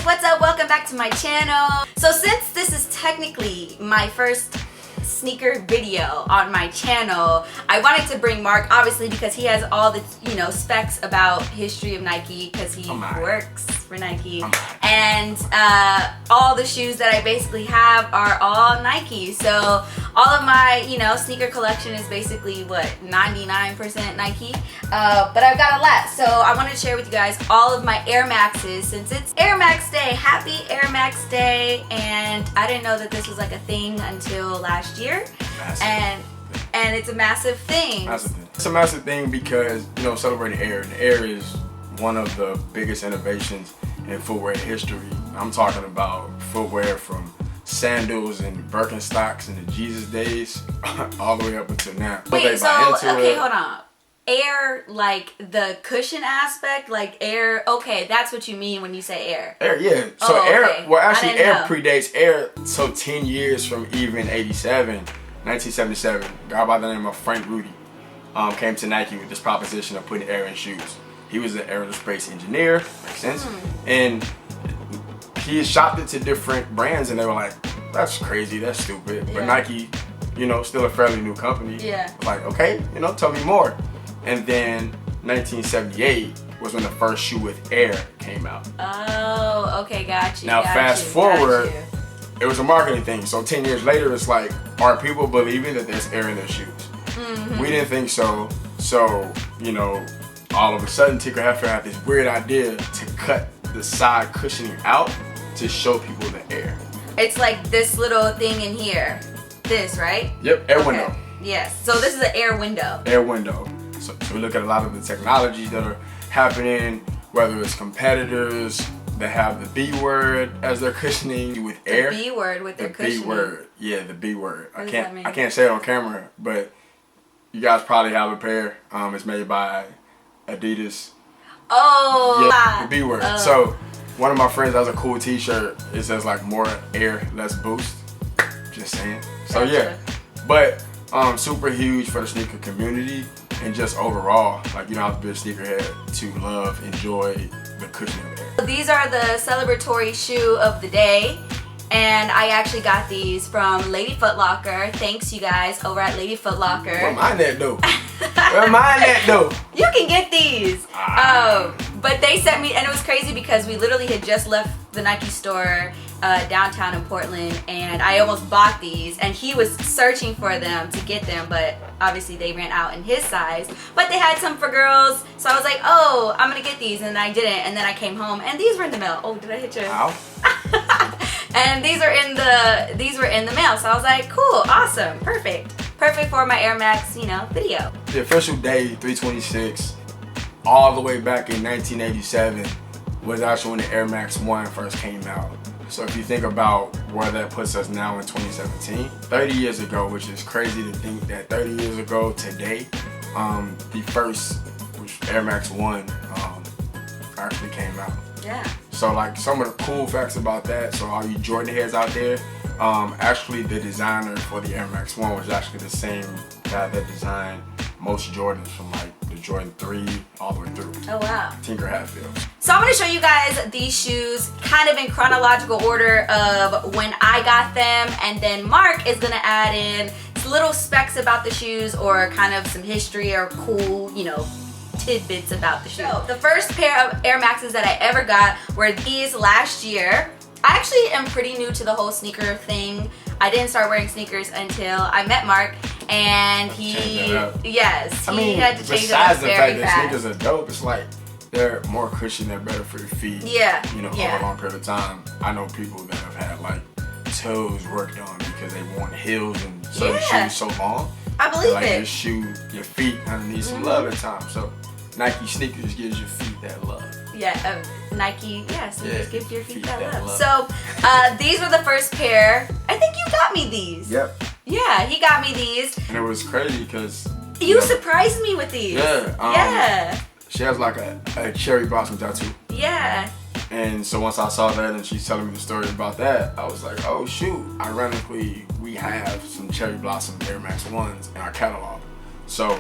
what's up? Welcome back to my channel. So since this is technically my first sneaker video on my channel, I wanted to bring Mark, obviously, because he has all the specs about history of Nike, because he works for Nike, and all the shoes that I basically have are all Nike. So all of my sneaker collection is basically what, 99% Nike, but I've got a lot. So I wanted to share with you guys all of my Air Maxes, since it's Air Max Day. Happy Air Max Day. And I didn't know that this was like a thing until last year. And it's a massive thing. It's a massive thing because celebrating Air, and Air is one of the biggest innovations in footwear history. I'm talking about footwear from sandals and Birkenstocks in the Jesus days all the way up until now. Wait, hold on. Air, like the cushion aspect, like Air. Okay, that's what you mean when you say Air. Air, yeah. So Air, well, actually, Air predates Air. So 10 years from even 1977, a guy by the name of Frank Rudy came to Nike with this proposition of putting Air in shoes. He was an aerospace engineer, makes sense, and he shopped it to different brands, and they were like, "That's crazy, that's stupid." But Nike, still a fairly new company. Yeah. Like, okay, tell me more. And then 1978 was when the first shoe with Air came out. Oh, okay, got you. Now fast forward, it was a marketing thing. So 10 years later, it's like, are people believing that there's Air in their shoes? We didn't think so. So, all of a sudden, Tinker Hatfield had this weird idea to cut the side cushioning out to show people the Air. It's like this little thing in here. This, right? Yep, Air window. Yes. So this is an Air window. Air window. So we look at a lot of the technologies that are happening, whether it's competitors that have the B word as their cushioning with Air. The B word with their cushioning. The B word. Yeah, the B word. What does that mean? I can't say it on camera, but you guys probably have a pair. It's made by Adidas. Oh. Yeah, the B word. So one of my friends has a cool t-shirt. It says like more Air, less boost. Just saying. So yeah. But super huge for the sneaker community and just overall. Like, you don't have to be a sneakerhead to love, enjoy the cushioning of Air. These are the celebratory shoe of the day. And I actually got these from Lady Foot Locker. Thanks, you guys, over at Lady Foot Locker. Where mine at, though? Where mine at, though? You can get these. But they sent me, and it was crazy because we literally had just left the Nike store downtown in Portland, and I almost bought these, and he was searching for them to get them, but obviously they ran out in his size. But they had some for girls, so I was like, oh, I'm gonna get these, and I didn't, and then I came home, and these were in the mail. Oh, did I hit you? Ow. And these were in the mail, so I was like, cool, awesome, perfect for my Air Max, video. The official day, 326, all the way back in 1987, was actually when the Air Max 1 first came out. So if you think about where that puts us now in 2017, 30 years ago, which is crazy to think that 30 years ago today, the first Air Max 1 actually came out. Yeah. So like some of the cool facts about that, so all you Jordan heads out there, actually the designer for the Air Max 1 was actually the same guy that designed most Jordans from like the Jordan 3 all the way through. Oh wow. Tinker Hatfield. So I'm going to show you guys these shoes kind of in chronological order of when I got them, and then Mark is going to add in little specs about the shoes or kind of some history or cool, tidbits about the shoe. So the first pair of Air Maxes that I ever got were these last year. I actually am pretty new to the whole sneaker thing. I didn't start wearing sneakers until I met Mark, and he had to change it up very fast. Besides the fact that sneakers are dope, it's like they're more cushion, they're better for your feet. Yeah. Over a long period of time. I know people that have had like toes worked on because they worn heels and certain shoes so long. I believe like it. Your shoe, your feet kind of need some love at times. So Nike sneakers gives your feet that love. Yeah, Nike, sneakers give your feet that love. So these were the first pair. I think you got me these. Yep. Yeah, he got me these. And it was crazy because you surprised me with these. Yeah. She has like a cherry blossom tattoo. Yeah. And so once I saw that and she's telling me the story about that, I was like, oh shoot. Ironically, we have some cherry blossom Air Max 1s in our catalog. So,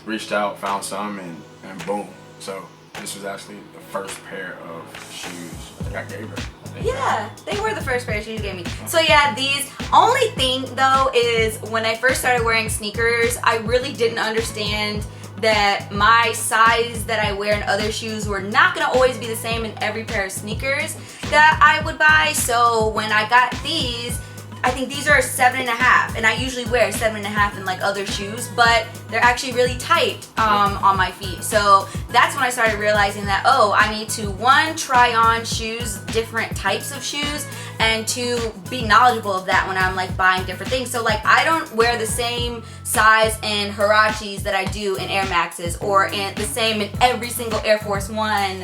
reached out, found some, and boom. So this was actually the first pair of shoes I gave her. Yeah, they were the first pair of shoes you gave me. So yeah, these, only thing though is when I first started wearing sneakers, I really didn't understand that my size that I wear in other shoes were not gonna always be the same in every pair of sneakers that I would buy. So when I got these, I think these are 7.5, and I usually wear 7.5 in like other shoes, but they're actually really tight on my feet. So that's when I started realizing that, oh, I need to, one, try on shoes, different types of shoes, and two, be knowledgeable of that when I'm like buying different things. So like I don't wear the same size in Huaraches that I do in Air Maxes, or in the same in every single Air Force One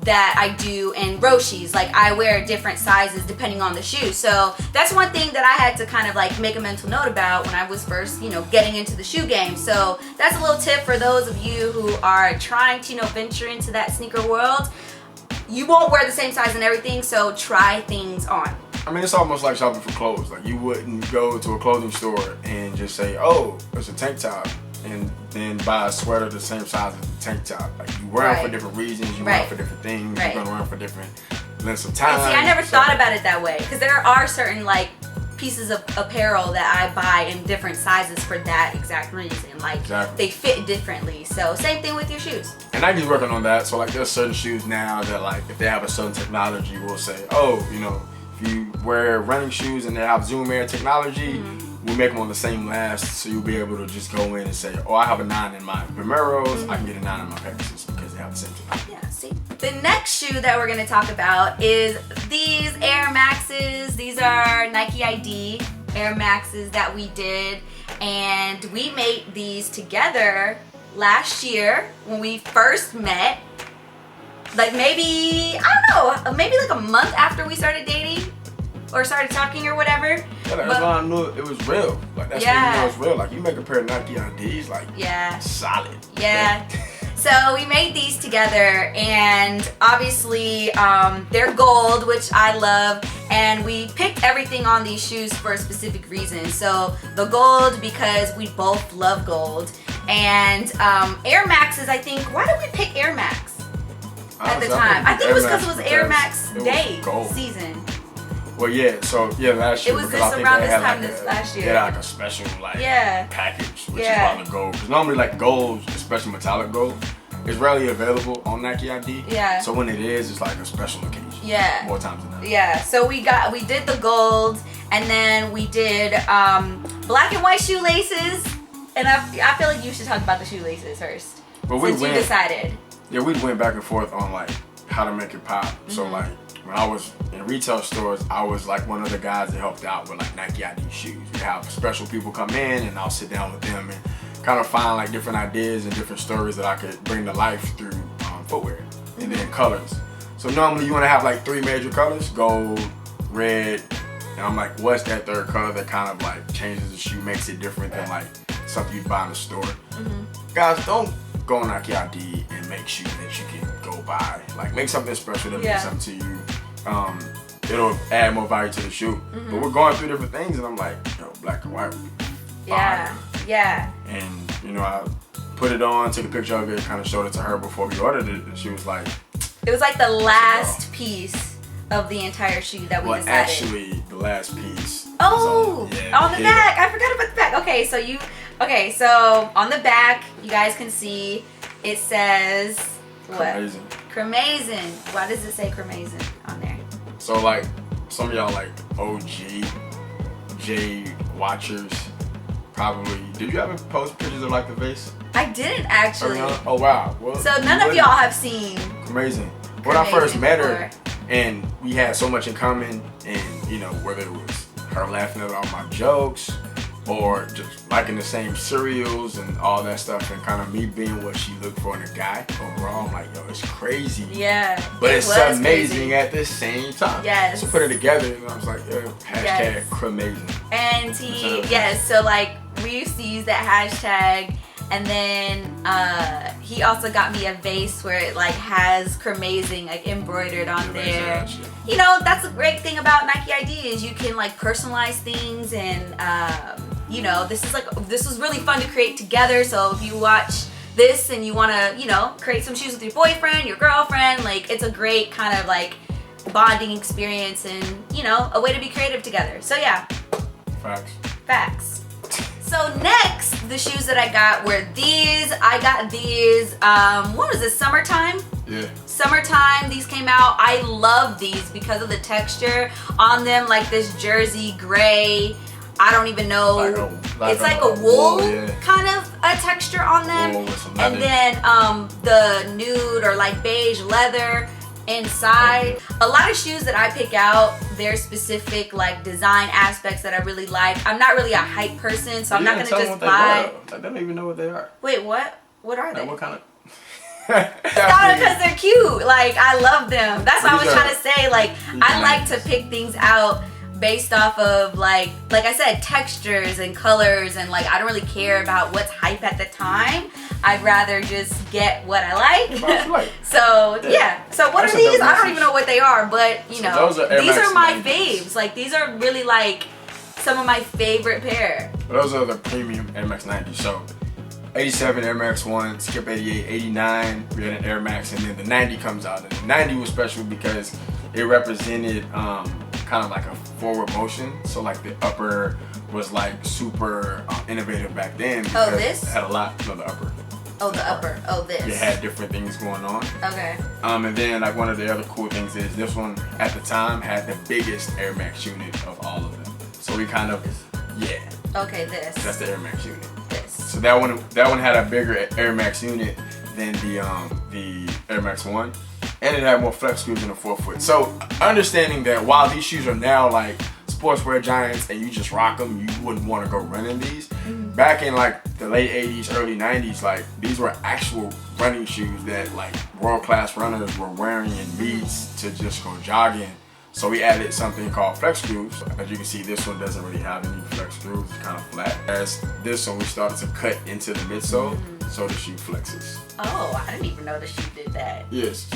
that I do in Roshes. Like I wear different sizes depending on the shoe. So that's one thing that I had to kind of like make a mental note about when I was first, you know, getting into the shoe game. So that's a little tip for those of you who are trying to, you know, venture into that sneaker world. You won't wear the same size and everything, so try things on. I mean, it's almost like shopping for clothes. Like you wouldn't go to a clothing store and just say, oh, it's a tank top, and then buy a sweater the same size as the tank top. Like you wear them for different reasons, you wear them for different things, you're gonna wear them for different lengths of time. And see, I never thought about it that way, because there are certain like pieces of apparel that I buy in different sizes for that exact reason. Like they fit differently. So same thing with your shoes. And Nike's working on that. So like there's certain shoes now that like if they have a certain technology, we'll say, oh, you know, if you wear running shoes and they have Zoom Air technology, we make them on the same last, so you'll be able to just go in and say, oh, I have a 9 in my Vomeros, I can get a 9 in my Pegasus because they have the same technology. Yeah, see. The next shoe that we're gonna talk about is these Air Maxes. These are Nike ID Air Maxes that we did, and we made these together last year when we first met. Like maybe, I don't know, maybe like a month after we started dating or started talking or whatever. Yeah, that's when I knew it was real. Like that's when you know it's real. Like you make a pair of Nike IDs, like solid. Yeah. So we made these together, and obviously they're gold, which I love, and we picked everything on these shoes for a specific reason. So the gold because we both love gold, and Air Maxes, I think, why did we pick Air Max at the time? I think it was because it was Air Max Day season. Well, yeah, so last year. It was this around this time last year. They had like a special package, which is why the gold. Because normally like gold, especially metallic gold, is rarely available on Nike ID. Yeah. So when it is, it's like a special occasion. Yeah. More times than not. Yeah. So we did the gold, and then we did black and white shoelaces. And I feel like you should talk about the shoelaces first. But you decided. Yeah, we went back and forth on like how to make it pop. So like when I was in retail stores, I was like one of the guys that helped out with like Nike ID shoes. We have special people come in, and I'll sit down with them and kind of find like different ideas and different stories that I could bring to life through footwear and then colors. So normally you want to have like 3 major colors: gold, red, and I'm like, what's that third color that kind of like changes the shoe, makes it different than like something you buy in the store? Guys, don't go on Nike ID and make shoes that you can go buy. Like make something special that means something to you. It'll add more value to the shoe. But we're going through different things, and I'm like, yo, black and white. Yeah. And you know, I put it on, took a picture of it, kind of showed it to her before we ordered it, and she was like, it was like the last piece of the entire shoe that we decided. Actually, the last piece. Oh, on the back. I forgot about the back. Okay, so on the back, you guys can see it says what? Cremazin. Why does it say Cremazin on there? So like some of y'all like OG J watchers probably. Did you ever post pictures of like the vase? I didn't actually. Oh wow. Well, so none of y'all have seen Cremazin. When I first met her, and we had so much in common, and you know, whether it was her laughing at all my jokes or just liking the same cereals and all that stuff, and kind of me being what she looked for in a guy overall, I'm like, yo, it's crazy. Yeah. But it's amazing at the same time. Yes. So put it together, and I was like, yo, hashtag Cremazin. And so like we used to use that hashtag, and then he also got me a vase where it like has Cremazin like embroidered on there. You know, that's a great thing about Nike ID is you can like personalize things, and you know, this was really fun to create together. So if you watch this and you want to, you know, create some shoes with your boyfriend, your girlfriend, like it's a great kind of like bonding experience and, you know, a way to be creative together. So yeah. Facts. So next, the shoes that I got were these. I got these, what was this, summertime? Yeah. Summertime, these came out. I love these because of the texture on them, like this jersey gray. I don't even know. It's like a wool kind of a texture on them. And then the nude or like beige leather inside. A lot of shoes that I pick out, their specific like design aspects that I really like. I'm not really a hype person, so I'm not gonna just buy. I don't even know what they are. Wait, what? What are they? What kind of? Stop because they're cute. Like, I love them. That's what I was trying to say. Like, I like to pick things out based off of like I said, textures and colors, and like I don't really care about what's hype at the time. I'd rather just get what I like. So yeah. So what are these? I don't even know what they are, but you know, these are my faves. Like, these are really like some of my favorite pair. Those are the premium Air Max 90. So 87 Air Max 1, skip 88, 89, we had an Air Max, and then the 90 comes out. And the 90 was special because it represented kind of like a forward motion. So like the upper was like super innovative back then. Oh, this? It had a lot, no, the upper. Oh, the upper. Oh, this. It had different things going on. Okay. And then like one of the other cool things is this one at the time had the biggest Air Max unit of all of them. So we kind of, Okay, this. That's the Air Max unit. This. So that one had a bigger Air Max unit than the Air Max 1, and it had more flex screws in the forefoot. So understanding that while these shoes are now like sportswear giants and you just rock them, you wouldn't want to go running these. Back in like the late 80s, early 90s, like these were actual running shoes that like world-class runners were wearing in beats to just go jogging. So we added something called flex screws. As you can see, this one doesn't really have any flex screws, it's kind of flat. As this one, we started to cut into the midsole so the shoe flexes. Oh, I didn't even know the shoe did that. Yes,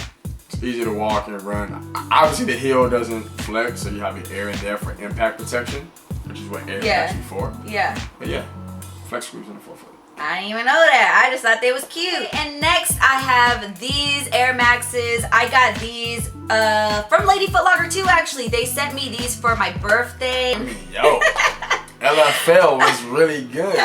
it's easy to walk and run. Obviously the heel doesn't flex, so you have your air in there for impact protection, which is what air is actually for. Yeah. But yeah, flex screws in the forefoot. I didn't even know that. I just thought they was cute. And next I have these Air Maxes. I got these from Lady Foot Locker too, actually. They sent me these for my birthday. Yo, LFL was really good.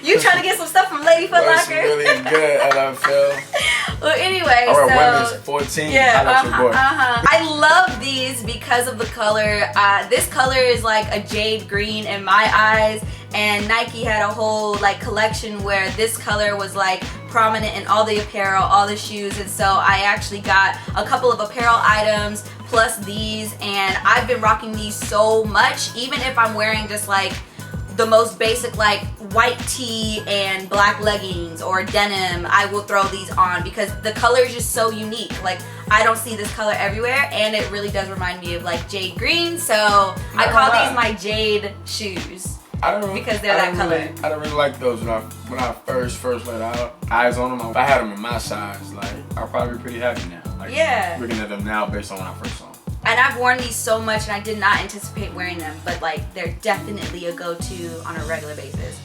You trying to get some stuff from Lady Foot Locker? Really good, LFL. Well, anyway, so women's 14. I love these because of the color. This color is like a jade green in my eyes, and Nike had a whole like collection where this color was like prominent in all the apparel, all the shoes, and so I actually got a couple of apparel items plus these, and I've been rocking these so much. Even if I'm wearing just like the most basic like white tee and black leggings or denim, I will throw these on because the color is just so unique. Like, I don't see this color everywhere, and it really does remind me of like jade green, so I call these my jade shoes because they're that color. I don't really like those when I first laid eyes on them. If I had them in my size, like I'd probably be pretty happy now. Like, looking at them now based on when I first saw them. And I've worn these so much, and I did not anticipate wearing them, but like they're definitely a go-to on a regular basis.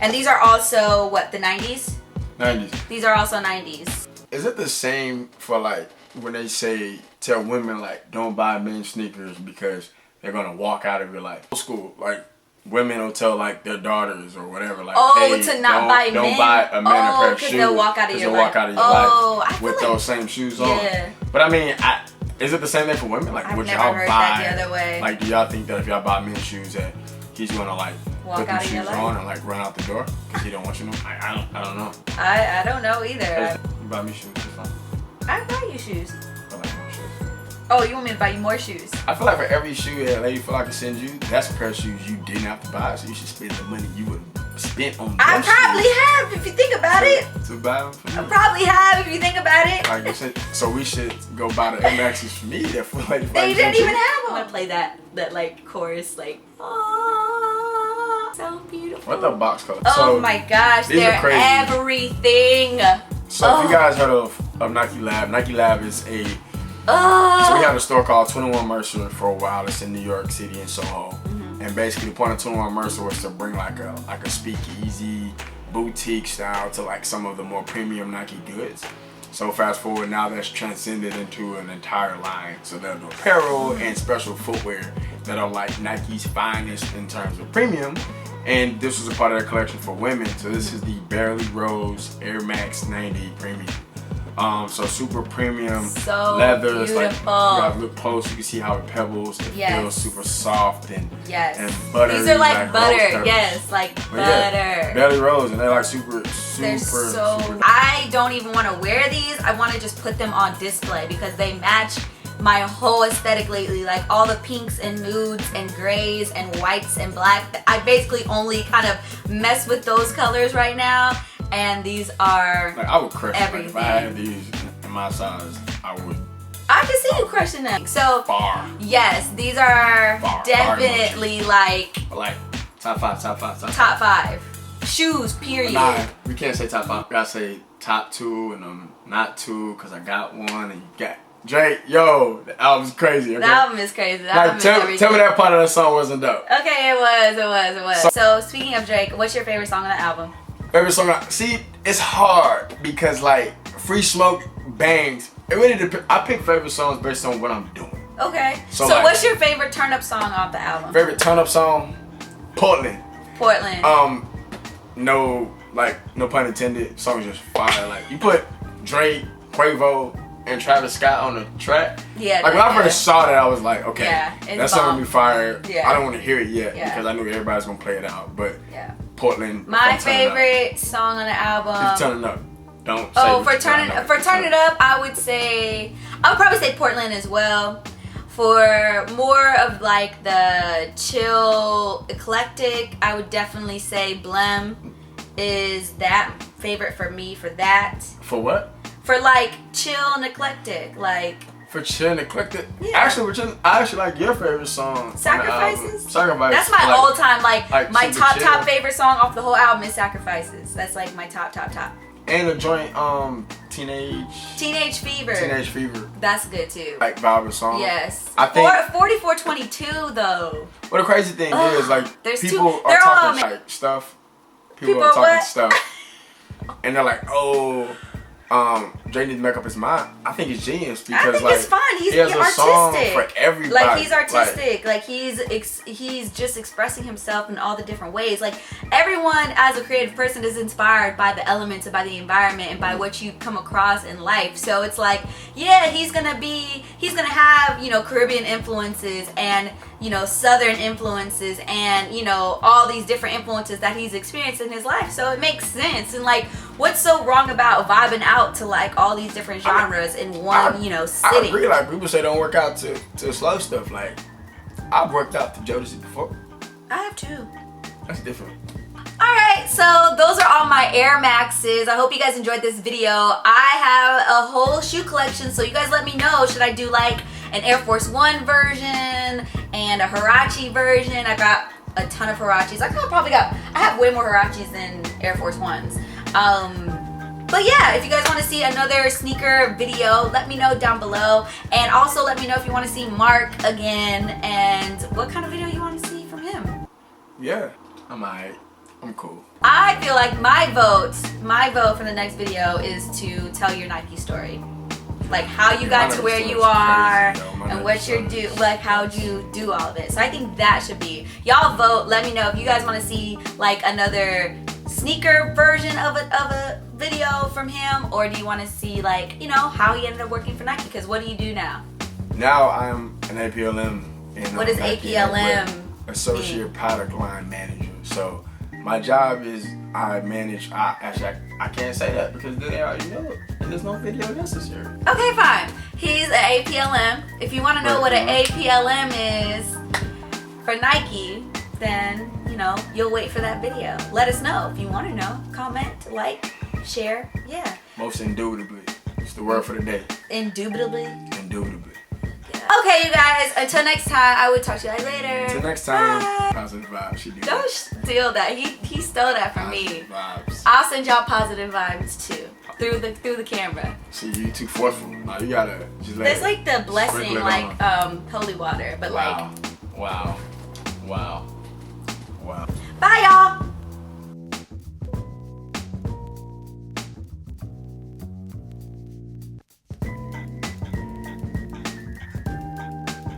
And these are also, what, the 90s? 90s. These are also 90s. Is it the same for like when they tell women like don't buy men's sneakers because they're gonna walk out of your life? Old school, like women will tell like their daughters or whatever, like, hey, to not buy men. Don't buy a man a pair of shoes. They'll walk out of your life. With those same shoes on. But I mean, is it the same thing for women? Like, would y'all buy? That the other way. Like, do y'all think that if y'all buy men's shoes, that he's gonna like put them shoes on and like run out the door because he don't want you to know? I don't know. I don't know either. You buy me shoes, it's fine. I buy you shoes. I like more shoes. Oh, you want me to buy you more shoes? I feel like for every shoe that Lady Foot Locker sends you, that's a pair of shoes you didn't have to buy, so you should spend the money you would spent on. I probably have if you think about it. To buy them for you. I probably have if you think about it. Like you said, so we should go buy the Air Maxes for me. That for Lady Foot Locker. They didn't even have them. I want to play that like chorus, like oh, so beautiful. What the box color? Oh my gosh, they're everything. So if you guys heard of Nike Lab, Nike Lab is so we had a store called 21 Mercer for a while. It's in New York City in Soho. And basically the point of 21 Mercer was to bring like a speakeasy boutique style to like some of the more premium Nike goods. So fast forward, now that's transcended into an entire line. So they'll do apparel and special footwear that are like Nike's finest in terms of premium. And this was a part of their collection for women. So this is the Barely Rose Air Max 90 Premium. So super premium leather. It's like, you gotta look close, you can see how it pebbles. It feels super soft and buttery. These are like butter, like butter. Yeah, Barely Rose, and they're like super. I don't even want to wear these. I want to just put them on display because they match my whole aesthetic lately. Like all the pinks and nudes and grays and whites and black. I basically only kind of mess with those colors right now. And these are like, I would crush everything. Like, if I had these in my size, I would. I can see you crushing them. So yes, these are definitely like top five shoes. Period. Nah, we can't say top 5. We gotta say top 2, and I'm not 2 because I got 1, and you got Drake. Yo, the album's crazy. Okay? The album is crazy. Tell me that part of that song wasn't dope. Okay, it was. So speaking of Drake, what's your favorite song on the album? Favorite song? See, it's hard because like Free Smoke bangs. It really depends. I pick favorite songs based on what I'm doing. Okay. So like, what's your favorite turn up song off the album? Favorite turn up song? Portland. No pun intended. Song's just fire. Like you put Drake, Quavo, and Travis Scott on the track. Yeah. Like when I first saw that, I was like, okay, that song will be fire. Yeah. I don't want to hear it yet because I knew everybody's gonna play it out. But Portland. My favorite song on the album. It's Turning Up. Don't say for Turn It Up, I would probably say Portland as well. For more of like the chill, eclectic, I would definitely say Blem is that favorite for me for that. For what? For like chill and eclectic, like. For chill and eclectic? Yeah. Actually, I actually like your favorite song. Sacrifices? Sacrifices. That's my all-time, like my top favorite song off the whole album is Sacrifices. That's like my top. And the joint, Teenage Fever. That's good too. Like vibe song. Yes. I think 4422 though. Well, the crazy thing is like people are talking like stuff. People are talking stuff, and they're like, Drake needs to make up his mind. I think it's genius because I think it's fun. He's he has artistic. A song for everybody. Like he's artistic. Like he's just expressing himself in all the different ways. Like everyone as a creative person is inspired by the elements and by the environment and by what you come across in life. So it's like, yeah, he's gonna have, Caribbean influences and, Southern influences and, all these different influences that he's experienced in his life. So it makes sense. And like, what's so wrong about vibing out to like all these different genres in one, city? I agree. Like people say don't work out to slow stuff. Like I've worked out to Jodeci before. I have too. That's different. Alright, so those are all my Air Maxes. I hope you guys enjoyed this video. I have a whole shoe collection, so you guys let me know. Should I do like an Air Force One version and a Huarache version? I got a ton of Huaraches. I have way more Huaraches than Air Force Ones. But yeah, if you guys want to see another sneaker video, let me know down below. And also let me know if you want to see Mark again and what kind of video you want to see from him. Yeah, I'm alright. I'm cool. I feel like my vote for the next video is to tell your Nike story. Like how you got to where you are and what you're like how'd you do all of it. So I think that should be. Y'all vote, let me know if you guys want to see like another sneaker version of a video from him, or do you want to see like, how he ended up working for Nike, because what do you do now? Now I'm an APLM. What is APLM? Associate Product Line Manager. So my job is I can't say that because they already know it and there's no video necessary. Okay, fine. He's an APLM. If you want to know what an APLM is for Nike, then, you'll wait for that video. Let us know if you want to know. Comment, like, share, yeah. Most indubitably. It's the word for the day. Indubitably? Indubitably. Okay, you guys. Until next time, I will talk to you guys later. Until next time. Bye. Positive vibes. Don't steal that. He stole that from me. Vibes. I'll send y'all positive vibes too through the camera. See, you too forceful. No, you gotta just let That's like the blessing, like holy water, but Wow. Wow. Bye, y'all.